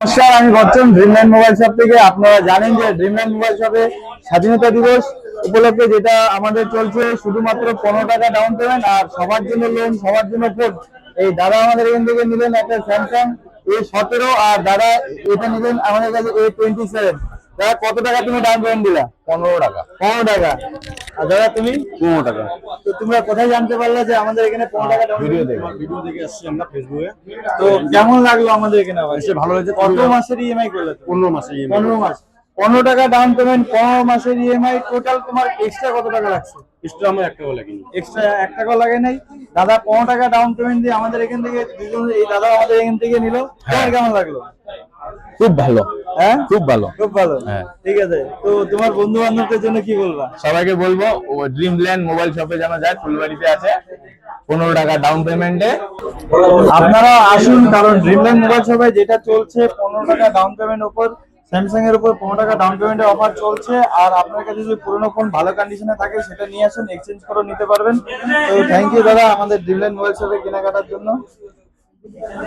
নমস্কার, আমি Gautam Dreamland mobile shop থেকে। আপনারা জানেন যে ড্রিমল্যান্ড মোবাইল শপে স্বাধীনতা দিবস উপলক্ষে যেটা আমাদের চলছে, শুধুমাত্র 15 টাকা ডাউন পেমেন্ট আর সবার জন্য লোন, সবার জন্য ফোন। এই দাদা আমাদের এখান থেকে নিলেন একটা স্যামসাং A17, আর দাদা এটা নিলেন আমাদের কাছে A27। দাদা কত টাকা তুমি ডাউন পেমেন্ট দিলা? 15 টাকা। 15 টাকা। আর দাদা তুমি? 15 টাকা। তো তোমরা কোথায় জানতে পারলে যে আমাদের এখানে 15 টাকা ডাউন ভিডিও পেমেন্ট? দেখে আসছি আমরা ফেসবুকে। তো কেমন লাগলো আমাদের এখানে? আবার এসে ভালো হয়েছে। কত মাসের ইএমআই করলে? 15 মাসে 15 মাস। 15 টাকা ডাউন পেমেন্ট, 15 মাসের ইএমআই। টোটাল তোমার এক্সট্রা কত টাকা লাগছে? এক্সট্রা আমরা 1 টাকা লাগেনি। এক্সট্রা 1 টাকা লাগে নাই। দাদা 15 টাকা ডাউন পেমেন্ট দিয়ে আমাদের এখান থেকে দুজন, এই দাদা আমাদের এখান থেকে নিল। তোমার কেমন লাগলো? খুব ভালো। হ্যাঁ, খুব ভালো। খুব ভালো। হ্যাঁ। ঠিক আছে, তো তোমার বন্ধু বান্ধবদের জন্য কি বলবা? সবাইকে বলবো ড্রিমল্যান্ড মোবাইল শপে যেন যায়, ফুলবাড়িতে আছে, 15 টাকা ডাউন পেমেন্টে। আপনারা আসুন, কারণ ড্রিমল্যান্ড মোবাইল শপে যেটা চলছে 15 টাকা ডাউন পেমেন্ট উপর, স্যামসাং এর উপর 15 টাকা ডাউন পেমেন্টের অফার চলছে। আর আপনার কাছে যদি পুরনো ফোন ভালো কন্ডিশনে থাকে সেটা নিয়ে আসুন, এক্সচেঞ্জ করে নিতে পারবেন। তো থ্যাংক ইউ দাদা আমাদের ড্রিমল্যান্ড মোবাইল শপে কেনাকাটার জন্য।